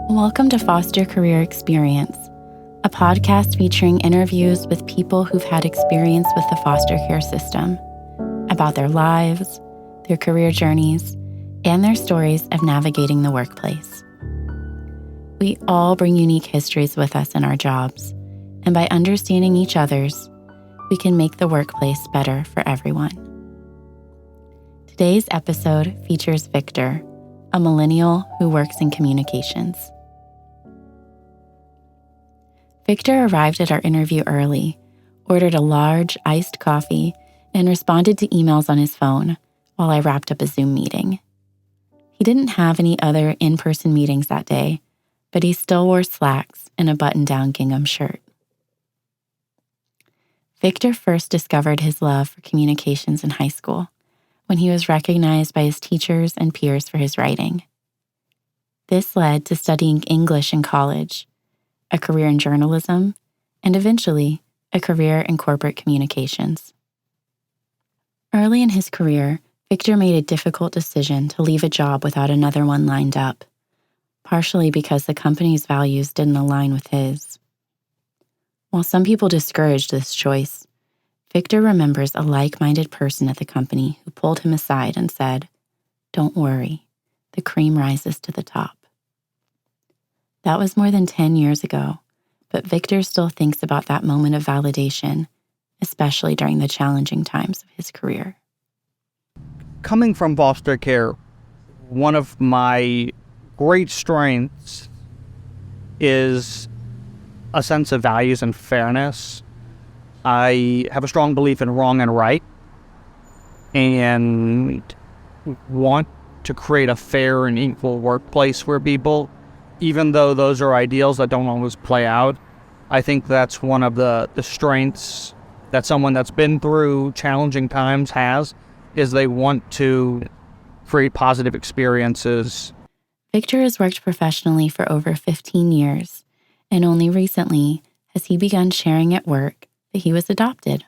Welcome to Foster Career Experience, a podcast featuring interviews with people who've had experience with the foster care system, about their lives, their career journeys, and their stories of navigating the workplace. We all bring unique histories with us in our jobs, and by understanding each other's, we can make the workplace better for everyone. Today's episode features Victor, a millennial who works in communications. Victor arrived at our interview early, ordered a large iced coffee, and responded to emails on his phone while I wrapped up a Zoom meeting. He didn't have any other in-person meetings that day, but he still wore slacks and a button-down gingham shirt. Victor first discovered his love for communications in high school, when he was recognized by his teachers and peers for his writing. This led to studying English in college, a career in journalism, and eventually a career in corporate communications. Early in his career, Victor made a difficult decision to leave a job without another one lined up, partially because the company's values didn't align with his. While some people discouraged this choice, Victor remembers a like-minded person at the company who pulled him aside and said, "Don't worry, the cream rises to the top." That was more than 10 years ago, but Victor still thinks about that moment of validation, especially during the challenging times of his career. Coming from foster care, one of my great strengths is a sense of values and fairness. I have a strong belief in wrong and right and want to create a fair and equal workplace for people. Even though those are ideals that don't always play out, I think that's one of the strengths that someone that's been through challenging times has, is they want to create positive experiences. Victor has worked professionally for over 15 years, and only recently has he begun sharing at work that he was adopted.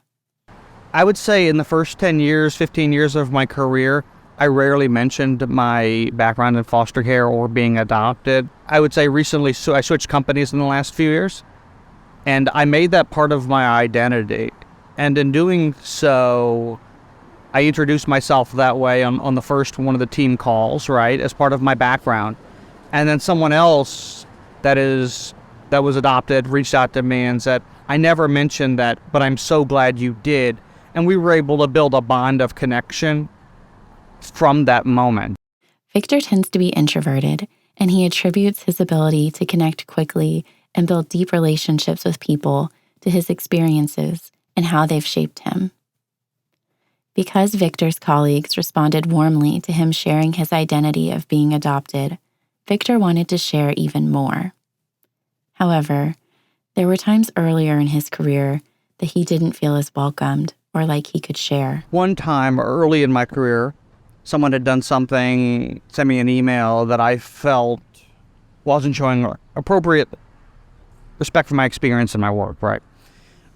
I would say in the first 10 years, 15 years of my career, I rarely mentioned my background in foster care or being adopted. I would say recently, I switched companies in the last few years, and I made that part of my identity. And in doing so, I introduced myself that way on the first one of the team calls, right, as part of my background. And then someone else that was adopted reached out to me and said, "I never mentioned that, but I'm so glad you did." And we were able to build a bond of connection from that moment. Victor tends to be introverted, and he attributes his ability to connect quickly and build deep relationships with people to his experiences and how they've shaped him. Because Victor's colleagues responded warmly to him sharing his identity of being adopted, Victor wanted to share even more. However, there were times earlier in his career that he didn't feel as welcomed or like he could share. One time early in my career, someone had done something, sent me an email that I felt wasn't showing appropriate respect for my experience in my work, right?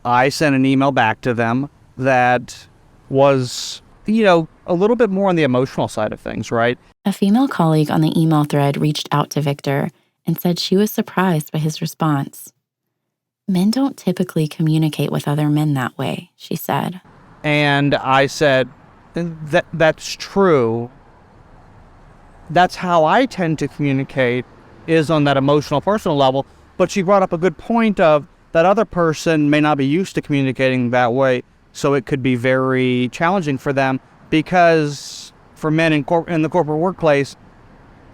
I sent an email back to them that was, a little bit more on the emotional side of things, right? A female colleague on the email thread reached out to Victor and said she was surprised by his response. "Men don't typically communicate with other men that way," she said. And I said, that's true. That's how I tend to communicate, is on that emotional, personal level. But she brought up a good point of that other person may not be used to communicating that way, so it could be very challenging for them, because for men in the corporate workplace,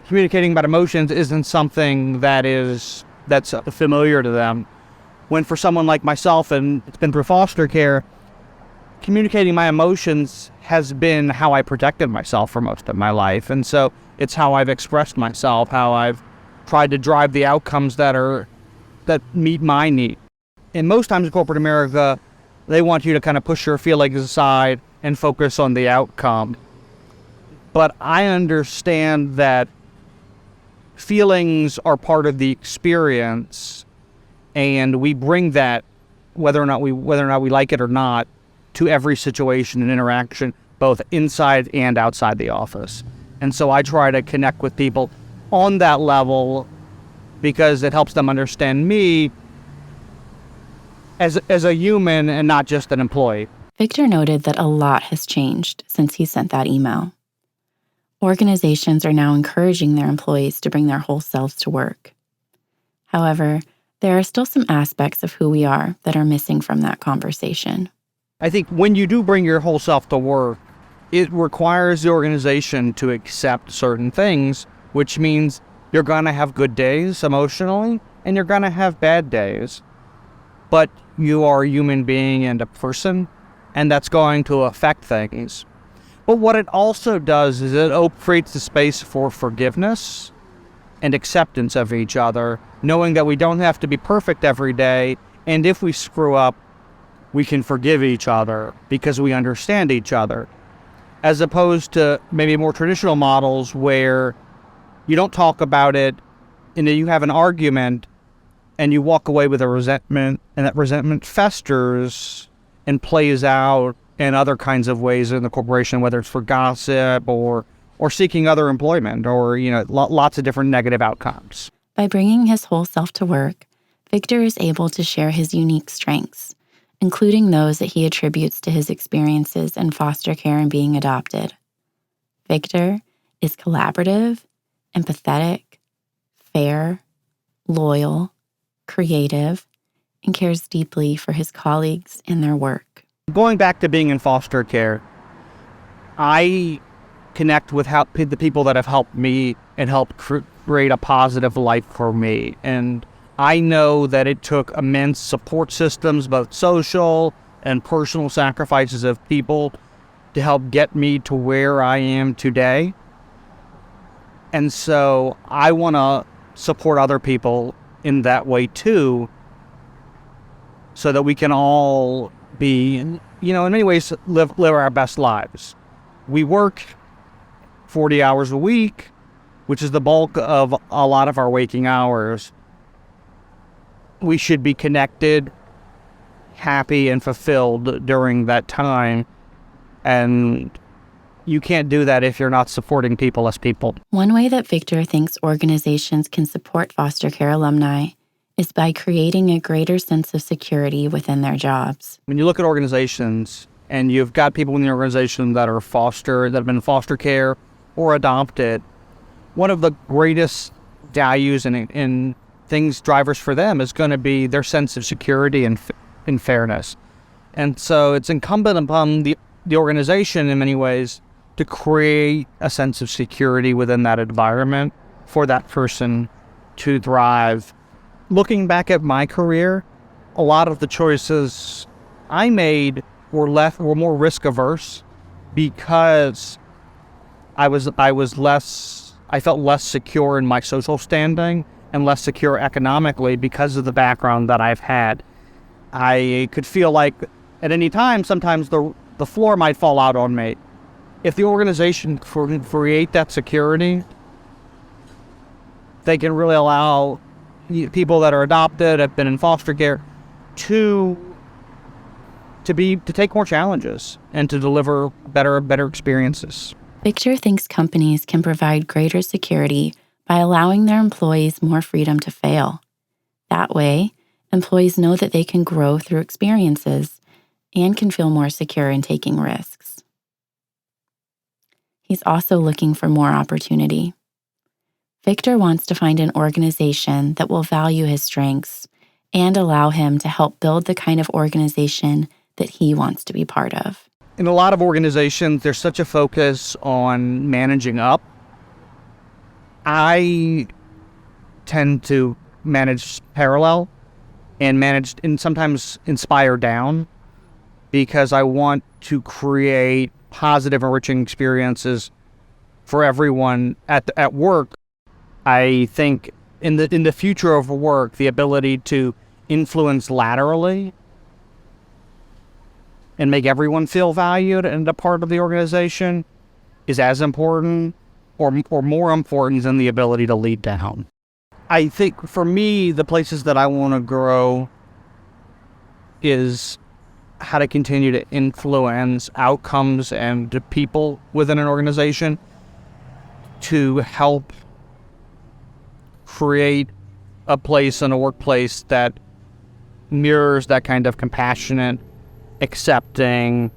communicating about emotions isn't something that's familiar to them. When for someone like myself, and it's been through foster care, communicating my emotions has been how I protected myself for most of my life. And so it's how I've expressed myself, how I've tried to drive the outcomes that meet my need. And most times in corporate America, they want you to kind of push your feelings aside and focus on the outcome. But I understand that feelings are part of the experience, and we bring that, whether or not we like it or not, to every situation and interaction, both inside and outside the office. And so I try to connect with people on that level because it helps them understand me as a human and not just an employee. Victor noted that a lot has changed since he sent that email. Organizations are now encouraging their employees to bring their whole selves to work. However, there are still some aspects of who we are that are missing from that conversation. I think when you do bring your whole self to work, it requires the organization to accept certain things, which means you're going to have good days emotionally, and you're going to have bad days. But you are a human being and a person, and that's going to affect things. But what it also does is it creates the space for forgiveness and acceptance of each other, knowing that we don't have to be perfect every day, and if we screw up, we can forgive each other because we understand each other. As opposed to maybe more traditional models where you don't talk about it, and then you have an argument, and you walk away with a resentment, and that resentment festers and plays out in other kinds of ways in the corporation, whether it's for gossip or seeking other employment or, lots of different negative outcomes. By bringing his whole self to work, Victor is able to share his unique strengths, including those that he attributes to his experiences in foster care and being adopted. Victor is collaborative, empathetic, fair, loyal, creative, and cares deeply for his colleagues and their work. Going back to being in foster care, I connect with the people that have helped me and helped create a positive life for me. And I know that it took immense support systems, both social and personal sacrifices of people to help get me to where I am today. And so I want to support other people in that way too, so that we can all be, in many ways, live our best lives. We work 40 hours a week, which is the bulk of a lot of our waking hours. We should be connected, happy, and fulfilled during that time. And you can't do that if you're not supporting people as people. One way that Victor thinks organizations can support foster care alumni is by creating a greater sense of security within their jobs. When you look at organizations and you've got people in the organization that have been in foster care or adopted, one of the greatest values and drivers for them is going to be their sense of security and fairness. And so it's incumbent upon the organization in many ways to create a sense of security within that environment for that person to thrive. Looking back at my career, a lot of the choices I made were more risk averse because I felt less secure in my social standing and less secure economically because of the background that I've had. I could feel like at any time, sometimes the floor might fall out on me. If the organization can create that security, they can really allow people that are adopted, have been in foster care, to take more challenges and to deliver better experiences. Victor thinks companies can provide greater security by allowing their employees more freedom to fail. That way, employees know that they can grow through experiences and can feel more secure in taking risks. He's also looking for more opportunity. Victor wants to find an organization that will value his strengths and allow him to help build the kind of organization that he wants to be part of. In a lot of organizations, there's such a focus on managing up. I tend to manage parallel and sometimes inspire down, because I want to create positive, enriching experiences for everyone at work. I think in the future of work, the ability to influence laterally and make everyone feel valued and a part of the organization is as important or more important than the ability to lead down. I think for me, the places that I want to grow is how to continue to influence outcomes and the people within an organization to help create a place in a workplace that mirrors that kind of compassionate, accepting,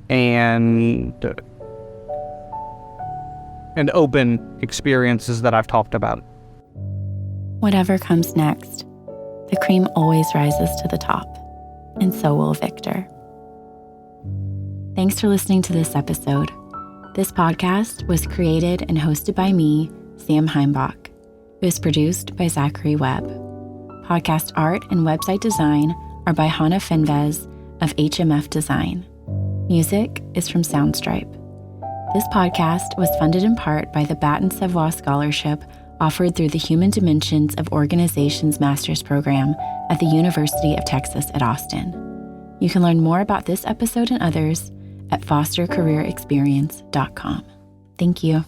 and open experiences that I've talked about. Whatever comes next, the cream always rises to the top, and so will Victor. Thanks for listening to this episode. This podcast was created and hosted by me, Sam Heimbach. It was produced by Zachary Webb. Podcast art and website design are by Hannah Finvez of HMF Design. Music is from Soundstripe. This podcast was funded in part by the Baton Savoie Scholarship offered through the Human Dimensions of Organizations Master's Program at the University of Texas at Austin. You can learn more about this episode and others at fostercareerexperience.com. Thank you.